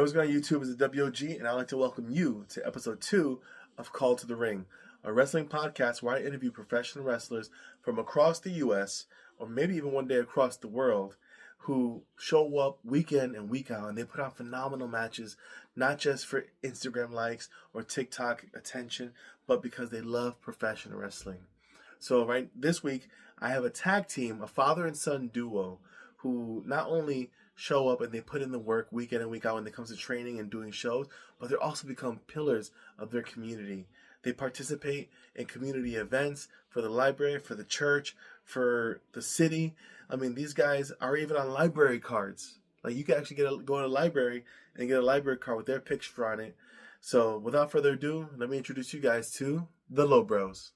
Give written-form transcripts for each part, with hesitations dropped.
what's going on YouTube? Is the WOG, and I'd like to welcome you to episode 2 of Call to the Ring, a wrestling podcast where I interview professional wrestlers from across the U.S., or maybe even one day across the world, who show up week in and week out, and they put on phenomenal matches, not just for Instagram likes or TikTok attention, but because they love professional wrestling. So this week, I have a tag team, a father and son duo, who not only show up and they put in the work week in and week out when it comes to training and doing shows, but they also become pillars of their community. They participate in community events for the library, for the church, for the city. I mean, these guys are even on library cards. Like, you can actually go to a library and get a library card with their picture on it. So without further ado, let me introduce you guys to the LoBros.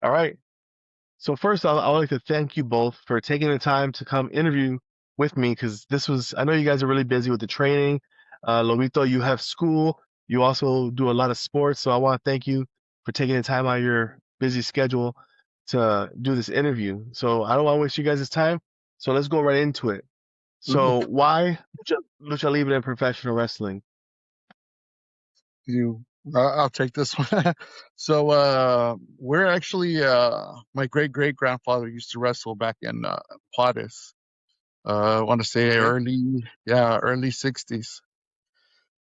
All right. So first, I would like to thank you both for taking the time to come interview with me, because I know you guys are really busy with the training. Lobito, you have school. You also do a lot of sports. So I want to thank you for taking the time out of your busy schedule to do this interview. So I don't want to waste you guys' time. So let's go right into it. So why Lucha Libre and professional wrestling? I'll take this one. So we're actually my great grandfather used to wrestle back in Juarez. I want to say early 60s.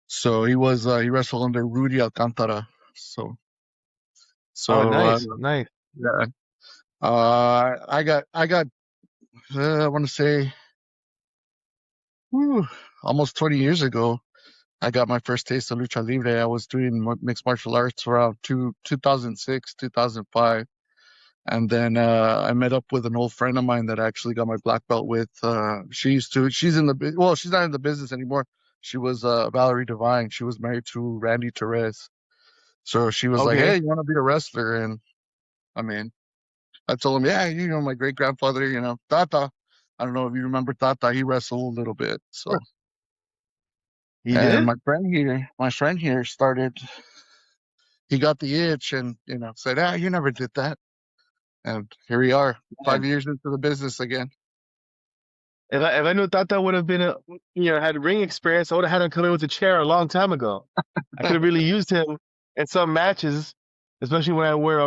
So he wrestled under Rudy Alcantara. So nice. Yeah. I got I want to say almost 20 years ago, I got my first taste of Lucha Libre. I was doing mixed martial arts around 2006, 2005. And then I met up with an old friend of mine that I actually got my black belt with. She's in she's not in the business anymore. She was Valerie Devine. She was married to Randy Torres. So she was like, hey, you want to be a wrestler? And I mean, I told him, yeah, my great grandfather, Tata. I don't know if you remember Tata. He wrestled a little bit. So He did? my friend here started. He got the itch and said, you never did that. And here we are, 5 years into the business again. If I knew Tata would have been had ring experience, I would have had him come in with a chair a long time ago. I could have really used him in some matches, especially when I wear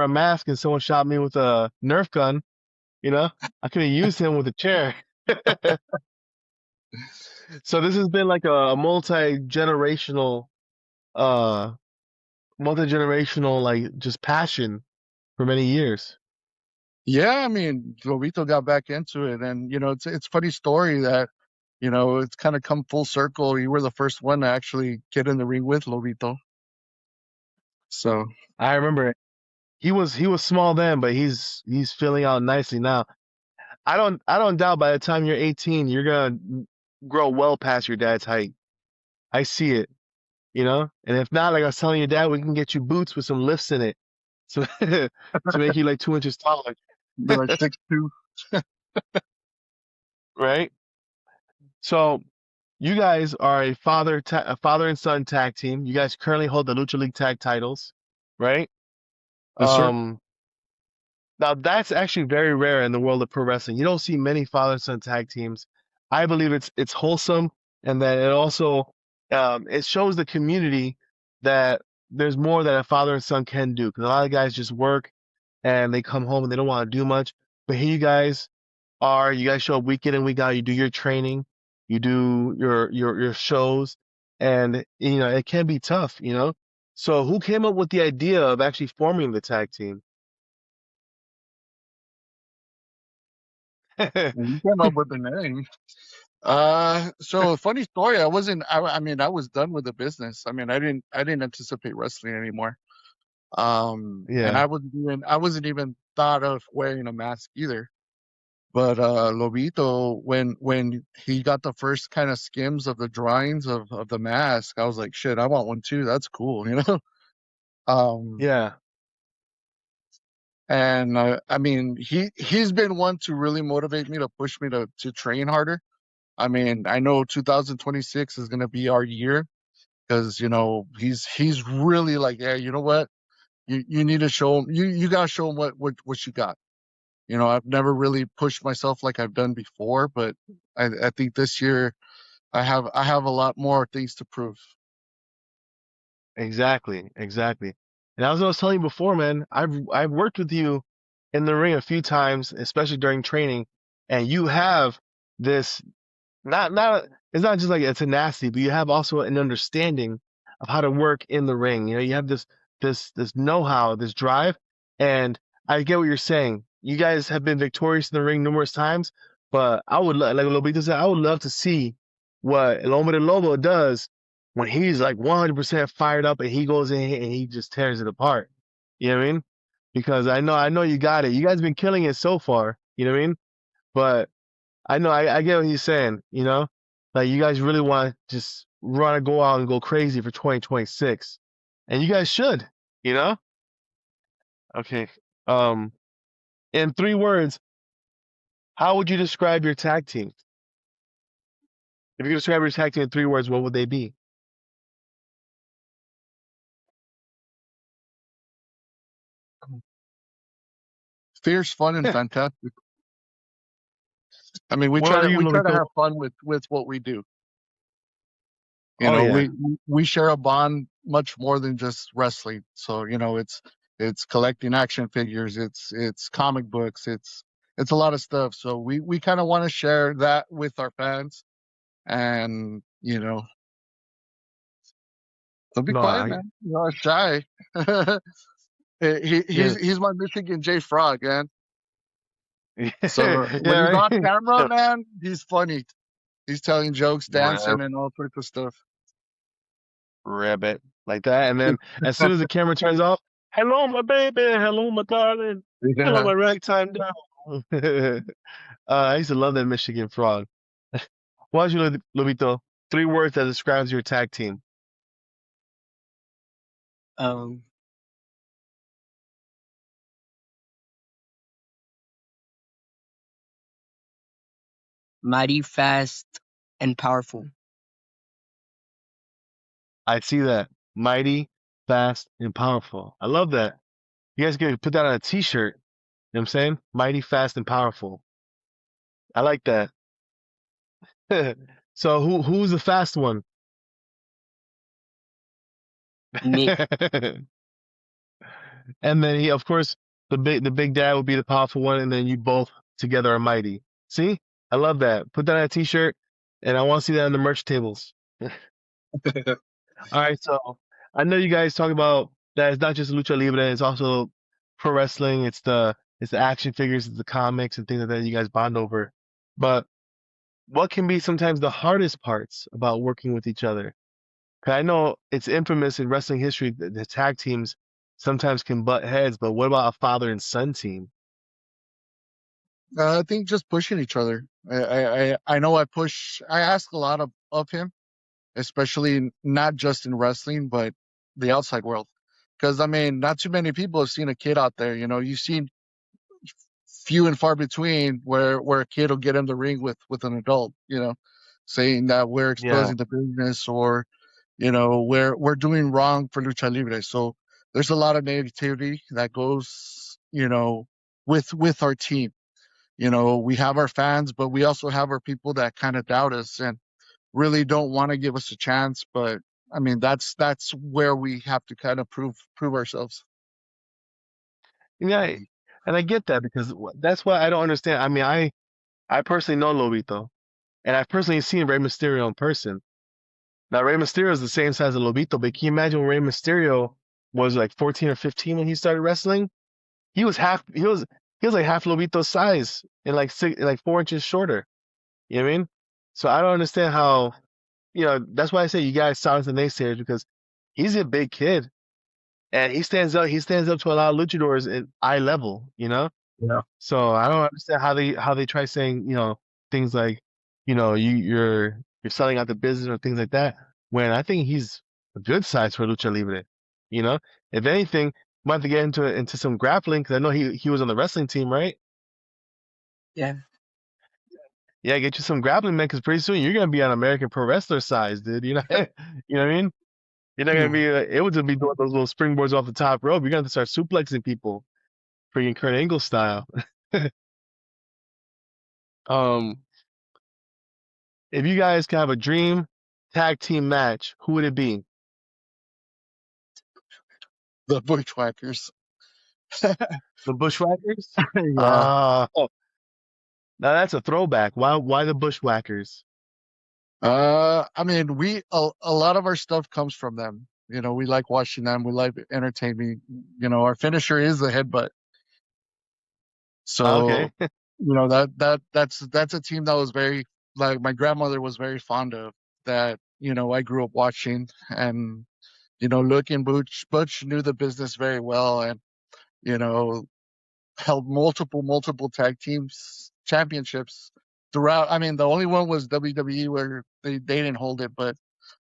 a mask and someone shot me with a Nerf gun. I could have used him with a chair. So this has been like a multi-generational like just passion for many years. Yeah, I mean, Lobito got back into it, and it's a funny story that it's kind of come full circle. You were the first one to actually get in the ring with Lobito. So I remember it. He was small then, but he's filling out nicely now. I don't doubt by the time you're 18, you're gonna grow well past your dad's height. I see it, And if not, like I was telling your dad, we can get you boots with some lifts in it, so to make you like 2 inches taller. You're like 6'2". Right? So you guys are a father and son tag team. You guys currently hold the Lucha League tag titles, right? Yes, sir. Now that's actually very rare in the world of pro wrestling. You don't see many father and son tag teams. I believe it's wholesome, and that it also it shows the community that there's more that a father and son can do. Because a lot of guys just work and they come home and they don't want to do much. But here you guys show up week in and week out. You do your training, you do your shows, and it can be tough. So who came up with the idea of actually forming the tag team? You came up with the name. So funny story. I mean, I was done with the business. I mean, I didn't anticipate wrestling anymore. And Yeah. I wasn't even thought of wearing a mask either. But Lobito, when he got the first kind of skims of the drawings of the mask, I was like, shit, I want one too. That's cool, Yeah. And I mean, he's been one to really motivate me, to push me to train harder. I mean, I know 2026 is gonna be our year, because he's really like, yeah, you know what? You need to show them. You gotta show them what you got. I've never really pushed myself like I've done before, but I think this year I have a lot more things to prove. Exactly, exactly. And as I was telling you before, man, I've worked with you in the ring a few times, especially during training, and you have this not it's not just like a tenacity, but you have also an understanding of how to work in the ring. You have this know-how, this drive, and I get what you're saying. You guys have been victorious in the ring numerous times, but like Lobito said, I would love to see what El Hombre Lobo does when he's like 100% fired up and he goes in and he just tears it apart. You know what I mean? Because I know you got it. You guys been killing it so far. You know what I mean? But I get what he's saying, Like you guys really want to just run and go out and go crazy for 2026. And you guys should, you know? Okay. Um, in 3 words, how would you describe your tag team? If you could describe your tag team in 3 words, what would they be? Fierce, fun, and fantastic. I mean, we What try are to you, we try to Lobito? have fun with what we do. Oh yeah. We share a bond much more than just wrestling. So it's collecting action figures, it's comic books, it's a lot of stuff. So we kind of want to share that with our fans, and don't be No, quiet, I man. You're shy. yeah. He's my Michigan J Frog, man. So when Yeah, he's on right. camera, man, he's funny. He's telling jokes, Rab- dancing, and all sorts of stuff. Rabbit like that, and then as soon as the camera turns off, hello my baby, hello my darling, hello Yeah. my ragtime doll. I used to love that Michigan frog. Why don't you, Lobito? 3 words that describes your tag team. Um, Mighty, fast, and powerful. I see that. Mighty, fast, and powerful. I love that. You guys can put that on a t-shirt. You know what I'm saying? Mighty, fast, and powerful. I like that. So who's the fast one? Me. And then of course, the big dad would be the powerful one, and then you both together are mighty. See? I love that. Put that on a t-shirt, and I want to see that on the merch tables. All right, so I know you guys talk about that it's not just lucha libre, it's also pro wrestling, it's the action figures, it's the comics and things like that you guys bond over. But what can be sometimes the hardest parts about working with each other? 'Cause I know it's infamous in wrestling history that the tag teams sometimes can butt heads, but what about a father and son team? I think just pushing each other. I know I ask a lot of him, especially not just in wrestling, but the outside world. Because I mean, not too many people have seen a kid out there. You've seen few and far between where a kid will get in the ring with an adult. Saying that we're Yeah. exposing the business, or we're doing wrong for lucha libre. So there's a lot of negativity that goes with our team. We have our fans, but we also have our people that kind of doubt us and really don't want to give us a chance. But I mean, that's where we have to kind of prove ourselves. Yeah, and I get that because that's what I don't understand. I mean, I personally know Lobito, and I've personally seen Rey Mysterio in person. Now, Rey Mysterio is the same size as Lobito, but can you imagine when Rey Mysterio was like 14 or 15 when he started wrestling? He was half, he was like half Lobito's size and like 4 inches shorter. You know what I mean? So I don't understand how, that's why I say you guys silence the naysayers because he's a big kid and he stands up to a lot of luchadors at eye level. Yeah. So I don't understand how they try saying, things like, you're selling out the business or things like that. When I think he's a good size for lucha libre. You know, if anything, might have to get into some grappling because I know he was on the wrestling team, right? Yeah. Yeah, get you some grappling, man, because pretty soon you're gonna be on American Pro Wrestler size, dude. You know, you know what I mean? You're not gonna be able to be doing those little springboards off the top rope. You're gonna have to start suplexing people, freaking Kurt Angle style. Um, if you guys could have a dream tag team match, who would it be? The Bushwhackers. The Bushwhackers? Yeah. Oh, now that's a throwback. Why the Bushwhackers? I mean, a lot of our stuff comes from them. You know, we like watching them. We like entertaining. You know, our finisher is the headbutt. So, Okay. that's a team that was very, like, my grandmother was very fond of, that, I grew up watching. And, looking, Butch knew the business very well, and, you know, held multiple tag teams championships throughout. I mean, the only one was WWE where they didn't hold it, but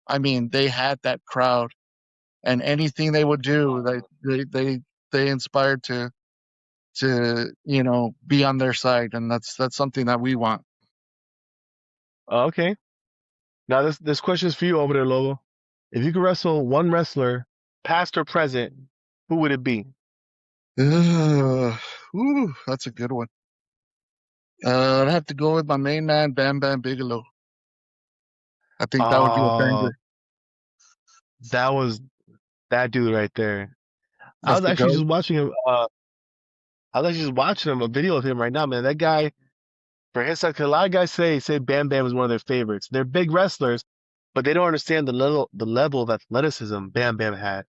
I mean, they had that crowd, and anything they would do, they inspired to be on their side, and that's something that we want. Okay. Now this question is for you over there, Lobo. If you could wrestle one wrestler, past or present, who would it be? Ooh, that's a good one. I'd have to go with my main man, Bam Bam Bigelow. I think that would be a Oh, banger. that was that dude right there. I That's was the actually go. just watching him. I was actually just watching him a video of him right now, man. That guy, for his side, 'cause a lot of guys say Bam Bam is one of their favorites. They're big wrestlers, but they don't understand the level of athleticism Bam Bam had.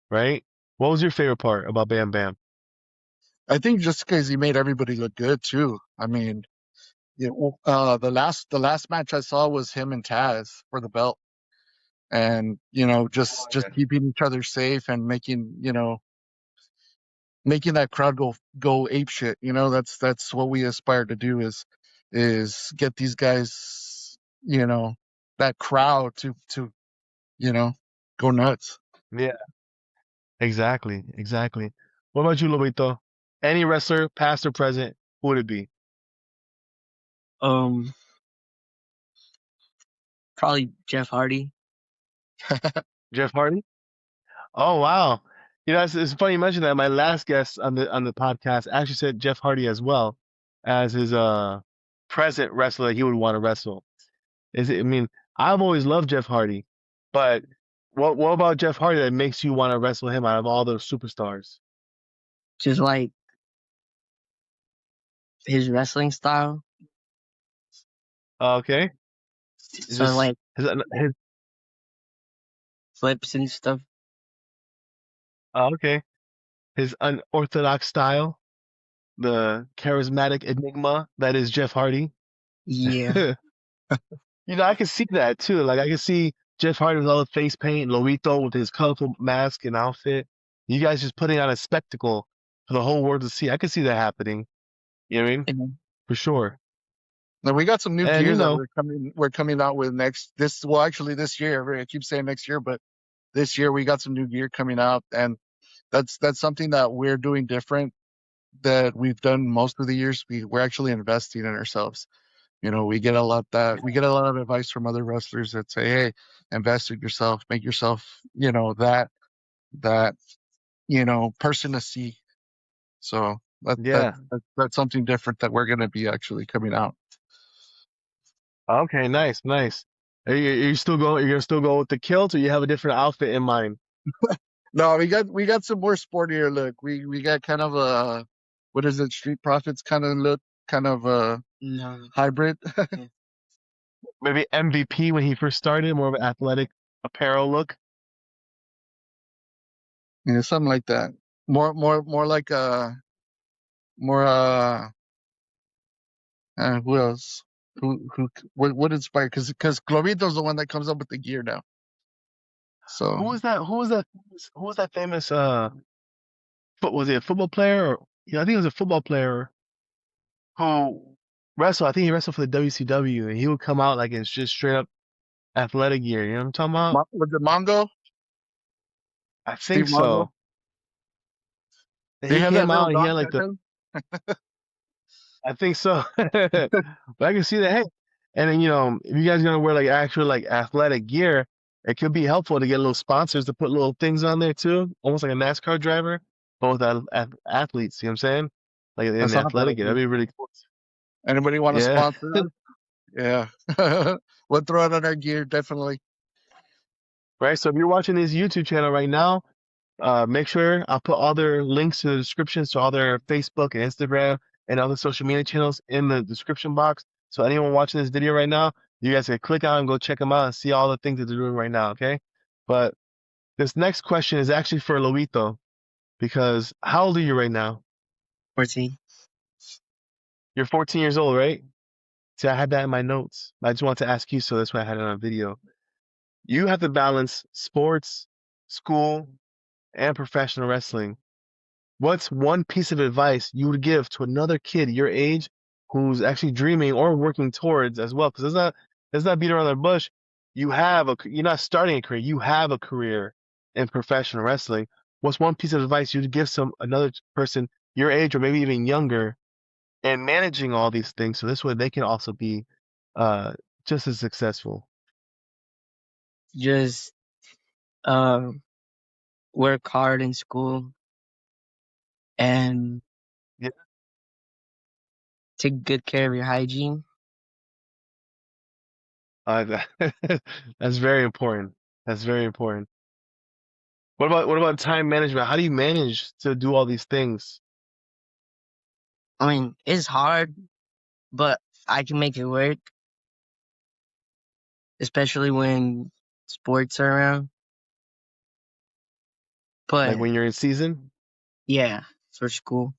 Right? What was your favorite part about Bam Bam? I think just because he made everybody look good too. I mean, the last match I saw was him and Taz for the belt, and just keeping each other safe, and making that crowd go ape shit. That's what we aspire to do, is get these guys, that crowd to you know go nuts. Yeah, exactly. What about you, Lobito? Any wrestler, past or present, who would it be? Um, Probably Jeff Hardy. Jeff Hardy? Oh wow. It's funny you mentioned that. My last guest on the podcast actually said Jeff Hardy as well as his present wrestler that he would want to wrestle. I mean, I've always loved Jeff Hardy, but what about Jeff Hardy that makes you want to wrestle him out of all those superstars? Just like his wrestling style. Okay. Is So this like his flips and stuff. okay. His unorthodox style, the charismatic enigma that is Jeff Hardy. Yeah. I can see that too. Like I can see Jeff Hardy with all the face paint, Lolito with his colorful mask and outfit. You guys just putting on a spectacle for the whole world to see. I can see that happening. You know what I mean? And For sure. Now we got some new And gear that we're coming out with actually this year. I keep saying next year, but this year we got some new gear coming out, and that's something that we're doing different that we've done most of the years. We're actually investing in ourselves. We get a lot of advice from other wrestlers that say, "Hey, invest in yourself, make yourself, that person to see." So yeah. that's something different that we're going to be actually coming out. Okay, nice. Are you still going? You're gonna still go with the kilt, or you have a different outfit in mind? No, we got some more sportier look. We got kind of a, what is it, Street Profits kind of look, kind of a no. hybrid. Yeah. Maybe MVP when he first started, more of an athletic apparel look. Yeah, something like that. More like more who else? What inspired? Because Glorito's the one that comes up with the gear now. Who So was that? Who was that famous? Was he a football player? Or I think he was a football player who wrestled. I think he wrestled for the WCW, and he would come out like in just straight up athletic gear. You know what I'm talking about? Was it Mongo? I Steve think Mongo? so. And They he have that came out little and he had dog like the. tattoo. I think so. But I can see that. Hey, and then if you guys are gonna wear like actual like athletic gear, it could be helpful to get little sponsors to put little things on there too, almost like a NASCAR driver, but with athletes. You know what I'm saying? Like in That's the not a bad athletic, that'd idea. be really cool. Anybody want to Yeah. sponsor us? Yeah. We'll throw it on our gear, definitely. Right. So if you're watching this YouTube channel right now, make sure I'll put all their links to the descriptions to all their Facebook and Instagram and other social media channels in the description box. So anyone watching this video right now, you guys can click on and go check them out and see all the things that they're doing right now. Okay. But this next question is actually for Loito because how old are you right now? 14. You're 14 years old, right? See, I had that in my notes. I just wanted to ask you, so that's why I had it on a video. You have to balance sports, school, and professional wrestling. What's one piece of advice you would give to another kid your age who's actually dreaming or working towards as well? Because let's not beat around the bush. You're not starting a career. You have a career in professional wrestling. What's one piece of advice you'd give another person your age or maybe even younger and managing all these things so this way they can also be uh, just as successful? Just um work hard in school and Yeah, take good care of your hygiene. uh, that's very important. That's very important. What about time management? How do you manage to do all these things? I mean, it's hard, but I can make it work, especially when sports are around. Like But when you're in season? yeah, for school.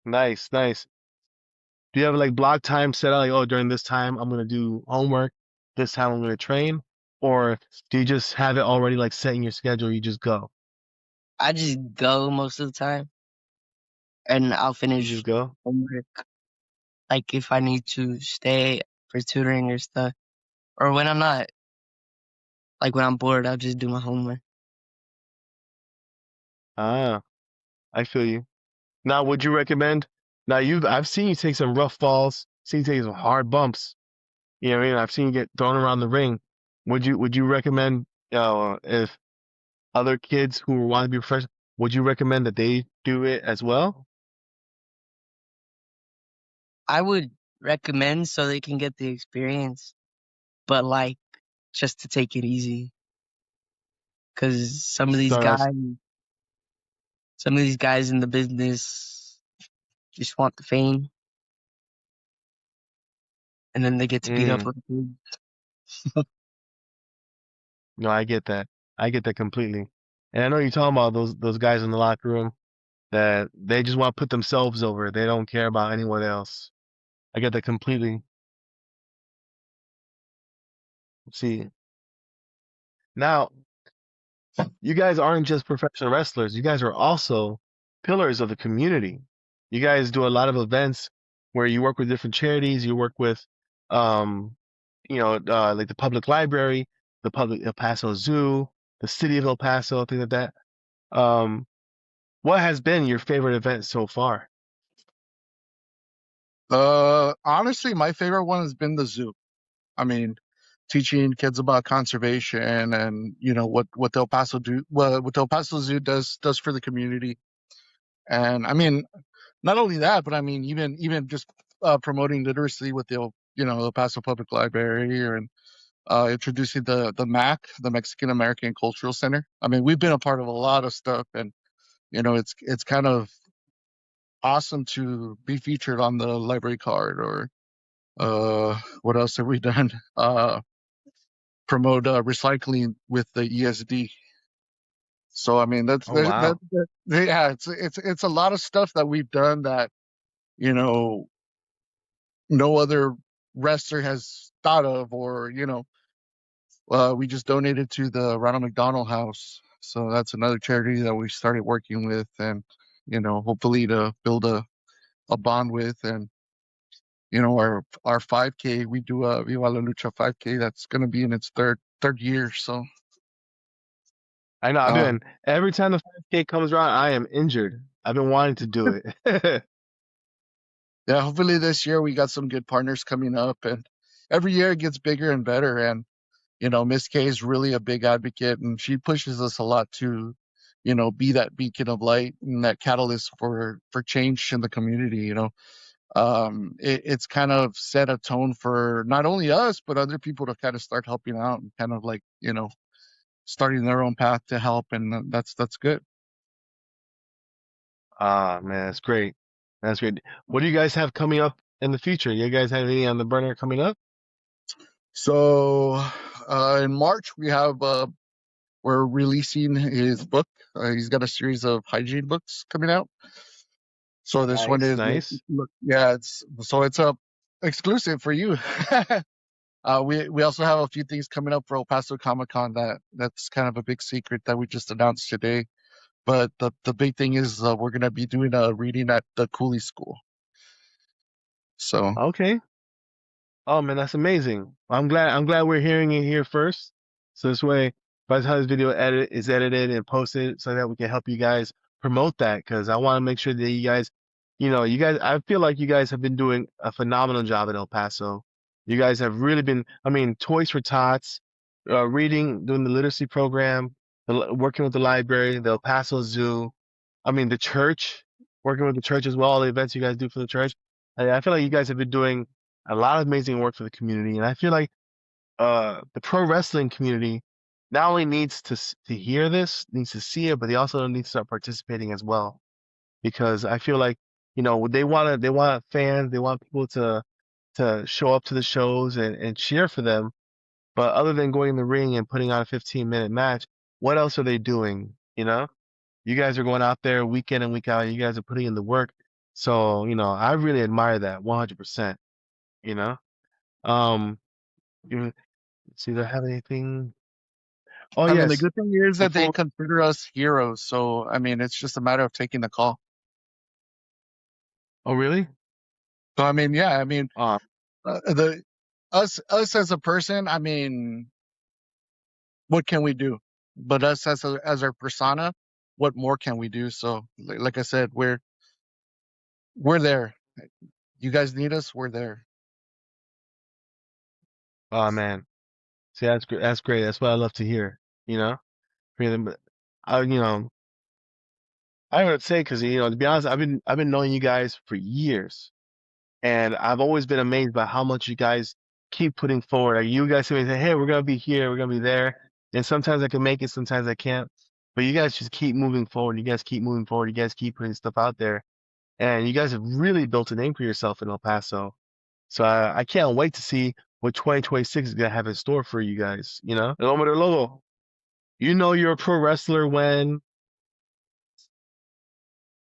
Nice, nice. Do you have like block time set out like, oh, during this time I'm gonna do homework, this time I'm gonna train? Or do you just have it already like set in your schedule, you just go? I just go most of the time and I'll You just finish go? homework. Like if I need to stay for tutoring or stuff, or when I'm not, like when I'm bored, I'll just do my homework. Ah, I feel you. Now, would you recommend? Now, I've seen you take some rough falls, seen you take some hard bumps. You know what I mean? I've seen you get thrown around the ring. Would you recommend if other kids who want to be professional, would you recommend that they do it as well? I would recommend so they can get the experience, but like just to take it easy, because Start off. some of these guys in the business just want the fame, and then they get to beat up Mm, other kids. no, I get that. I get that completely. And I know you're talking about those guys in the locker room that they just want to put themselves over. They don't care about anyone else. I get that completely. See, now you guys aren't just professional wrestlers. You guys are also pillars of the community. You guys do a lot of events where you work with different charities. You work with, um, like the public library, the public El Paso Zoo, the city of El Paso, things like that. Um, what has been your favorite event so far? Honestly, my favorite one has been the zoo. I mean, teaching kids about conservation and what the El Paso what the El Paso Zoo does for the community. And I mean, not only that, but I mean, even just promoting literacy with the El Paso Public Library and introducing the MAC, the Mexican American Cultural Center. I mean, we've been a part of a lot of stuff, and it's kind of awesome to be featured on the library card. Or what else have we done? Promote recycling with the ESD. So I mean, that's Oh wow. yeah, it's a lot of stuff that we've done that you know no other wrestler has thought of. Or we just donated to the Ronald McDonald House, so that's another charity that we started working with, and hopefully to build a bond with. And our 5K, we do a Viva la Lucha 5K that's going to be in its third year. So I know. I've uh, been every time the 5K comes around, I am injured. I've been wanting to do it. yeah, hopefully this year we got some good partners coming up, and every year it gets bigger and better. And Miss K is really a big advocate, and she pushes us a lot to, be that beacon of light and that catalyst for change in the community. It's kind of set a tone for not only us but other people to kind of start helping out and kind of like starting their own path to help, and that's good. Ah, man, that's great. That's great. What do you guys have coming up in the future? You guys have anything on the burner coming up? So in March we're releasing his book. He's got a series of hygiene books coming out. So this one Nice, is nice. yeah, it's a exclusive for you. We also have a few things coming up for El Paso Comic Con that's kind of a big secret that we just announced today. But the big thing is we're gonna be doing a reading at the Cooley School. So Okay. Oh man, that's amazing. I'm glad we're hearing it here first. So this way, by the time this video is edited and posted, so that we can help you guys promote that, because I want to make sure that you guys, I feel like you guys have been doing a phenomenal job in El Paso. You guys have really been, I mean, Toys for Tots, reading, doing the literacy program, working with the library, the El Paso Zoo. I mean, the church, working with the church as well, all the events you guys do for the church. I feel like you guys have been doing a lot of amazing work for the community, and I feel like the pro wrestling community not only needs to hear this, needs to see it, but they also need to start participating as well. Because I feel like they want fans, they want people to show up to the shows and cheer for them. But other than going in the ring and putting on a 15-minute match, what else are they doing? You guys are going out there week in and week out. You guys are putting in the work. So, I really admire that 100%, you know? Um, you see, do I have anything? Oh, I mean, the yes. good thing is that they Before, consider us heroes. So I mean, it's just a matter of taking the call. oh, really? So I mean, yeah, I mean, Uh, the us as a person, I mean, what can we do? But us as our persona, what more can we do? So like I said, we're there. You guys need us, we're there. oh, man. See, that's great. That's great. That's what I love to hear, you know? Hear them- I, you know, I would say, because, to be honest, I've been knowing you guys for years. And I've always been amazed by how much you guys keep putting forward. Like, you guys say, hey, we're gonna be here, we're gonna be there. And sometimes I can make it, sometimes I can't. But you guys just keep moving forward. You guys keep moving forward. You guys keep putting stuff out there. And you guys have really built a name for yourself in El Paso. So I can't wait to see what 2026 is gonna have in store for you guys. El Hombre Lobo, you're a pro wrestler when.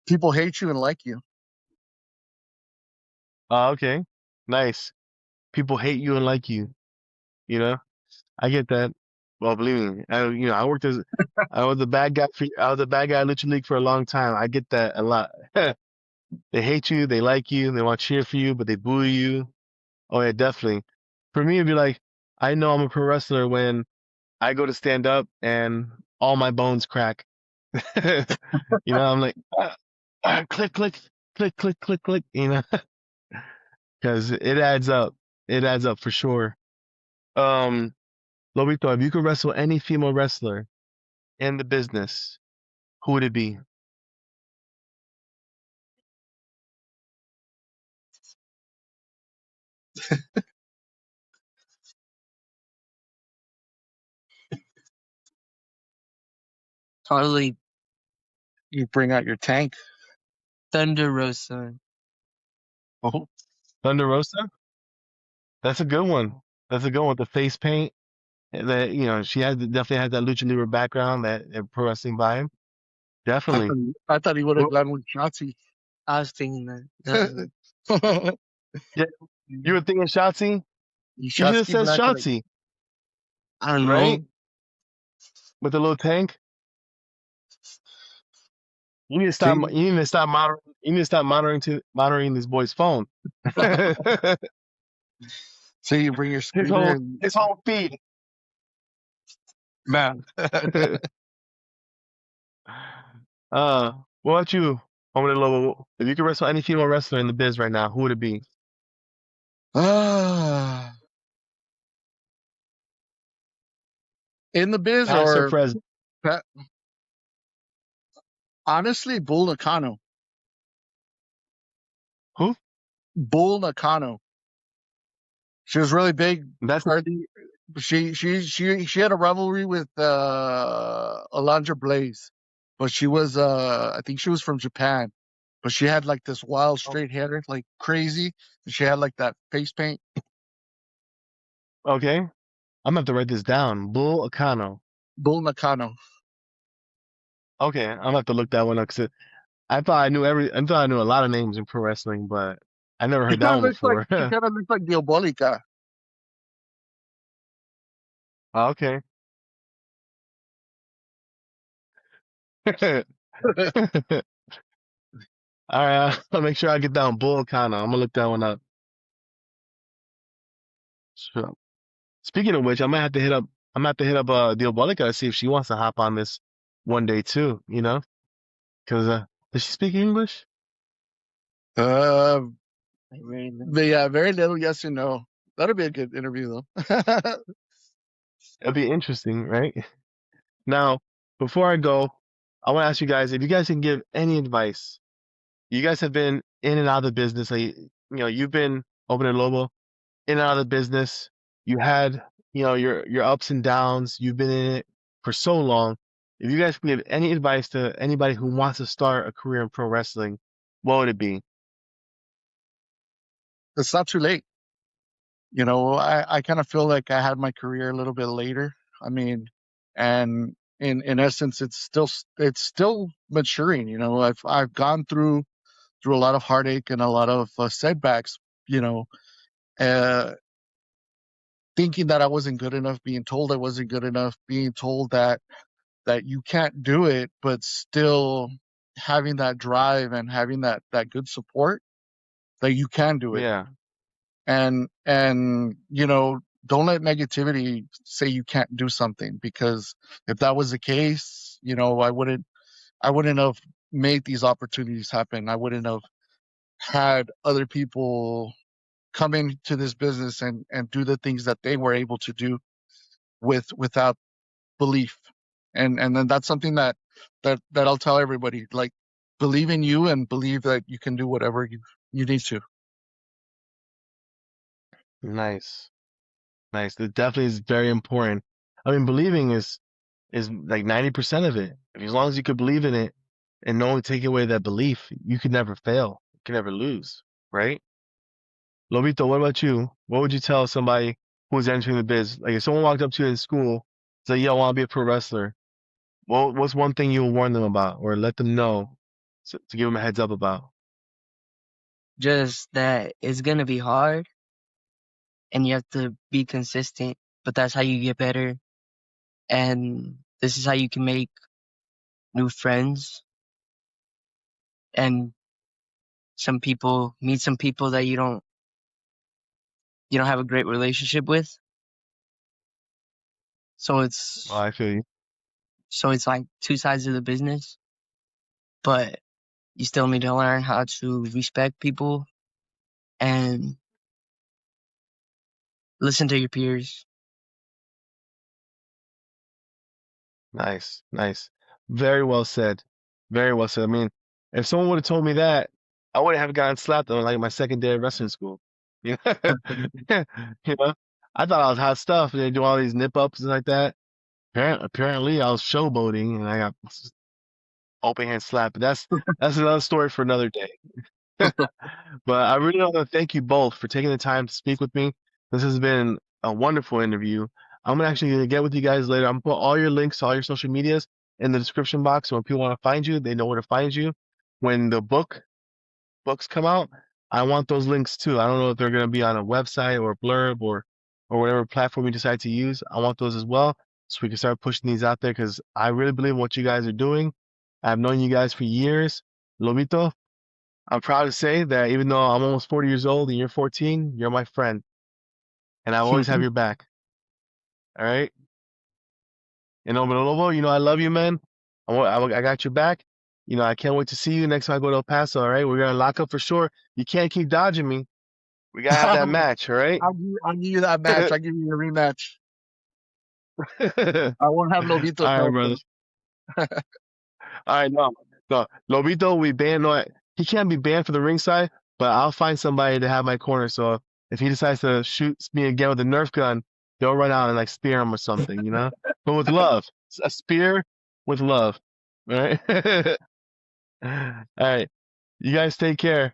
People hate you and like you. Okay, nice. People hate you and like you. You know, I get that. Well, believe me, I was a bad guy in Lucha League for a long time. I get that a lot. They hate you, they like you, they want to cheer for you, but they boo you. Oh yeah, definitely. For me, it'd be like, I know I'm a pro wrestler when I go to stand up and all my bones crack. I'm like, click, click, click, click, click, click, because it adds up. It adds up for sure. Um, Lobito, if you could wrestle any female wrestler in the business, who would it be? Probably You bring out your tank. Thunder Rosa. Oh, Thunder Rosa? That's a good one. That's a good one. The face paint. That she definitely has that lucha libre background, that pro wrestling vibe. Definitely. I thought he would have Well, gone with Shotzi. I was thinking that. Definitely. yeah, you were thinking Shotzi? You should have Shotzi, said but I thought Shotzi, I don't right? know. With the little tank. You need to stop. see, You need to stop monitoring. You need to stop monitoring this boy's phone. see, you bring your his scooter whole and his whole feed. man. uh, what about you, Hombre Lobo? If you could wrestle any female wrestler in the biz right now, who would it be? Ah. In the biz past or or present? pa- honestly, Bull Nakano. Who? Bull Nakano. She was really big. That's Part of the, she had a rivalry with Alundra Blaze, but she was I think she was from Japan, but she had like this wild straight hair like crazy, and she had like that face paint. okay. I'm gonna have to write this down. Bull Akano. Bull Nakano. Okay, I'm gonna have to look that one up because I thought I knew a lot of names in pro wrestling, but I never She heard that kind of one looks like before. she kind of looks like Diabolica. Okay. All right, I'll make sure I get down Bull Akano. I'm gonna look that one up. Sure. Speaking of which, I'm gonna have to hit up Diabolica to see if she wants to hop on this one day too. You know, because does she speak English? Uh, Like very little. but yeah, very little yes or no. That'll be a good interview though. It'll be interesting, right? Now, before I go, I want to ask you guys if you guys can give any advice. You guys have been in and out of the business. Like, you've been opening Lobo in and out of the business. You had, your ups and downs. You've been in it for so long. If you guys can give any advice to anybody who wants to start a career in pro wrestling, what would it be? It's not too late. I kind of feel like I had my career a little bit later. I mean, and in essence, it's still maturing. I've gone through a lot of heartache and a lot of setbacks. You know, uh, thinking that I wasn't good enough, being told I wasn't good enough, being told that you can't do it, but still having that drive and having that good support that you can do it. Yeah, And don't let negativity say you can't do something, because if that was the case, I wouldn't have made these opportunities happen. I wouldn't have had other people come into this business and do the things that they were able to do without belief. And then that's something that I'll tell everybody, like, believe in you and believe that you can do whatever you need to. nice, nice. That definitely is very important. I mean, believing is like 90% of it. As long as you could believe in it and no one take away that belief, you could never fail. You can never lose, right? Lobito, what about you? What would you tell somebody who's entering the biz? Like if someone walked up to you in school, say, "Yo, I want to be a pro wrestler." What's one thing you'll warn them about or let them know to give them a heads up about? Just that it's gonna be hard and you have to be consistent, but that's how you get better. And this is how you can make new friends and meet some people that you don't have a great relationship with. So Oh, it's I feel you. so it's like two sides of the business, but you still need to learn how to respect people and listen to your peers. Nice, nice. Very well said. Very well said. I mean, if someone would have told me that, I wouldn't have gotten slapped on like my second day of wrestling school. You know, you know, I thought I was hot stuff. And they do all these nip ups and like that. Apparently, I was showboating and I got open hand slapped. But that's another story for another day. But I really want to thank you both for taking the time to speak with me. This has been a wonderful interview. I'm actually gonna get with you guys later. I'm gonna put all your links to all your social medias in the description box. So when people want to find you, they know where to find you. When the books come out, I want those links too. I don't know if they're gonna be on a website or a blurb or whatever platform you decide to use. I want those as well, so we can start pushing these out there because I really believe in what you guys are doing. I've known you guys for years. Lobito, I'm proud to say that even though I'm almost 40 years old and you're 14, you're my friend, and I always have your back. All right? And over Lobo, I love you, man. I got your back. I can't wait to see you next time I go to El Paso. All right? We're gonna lock up for sure. You can't keep dodging me. We gotta have that match. All right? I'll give you that match. I'll give you a rematch. All I won't have Lobito's right, help brother. though. All right, no, Lobito, we ban. No, he can't be banned for the ringside, but I'll find somebody to have my corner. So if he decides to shoot me again with a Nerf gun, they'll run out and like spear him or something, you know. But with love, a spear with love, all right? All right, you guys take care.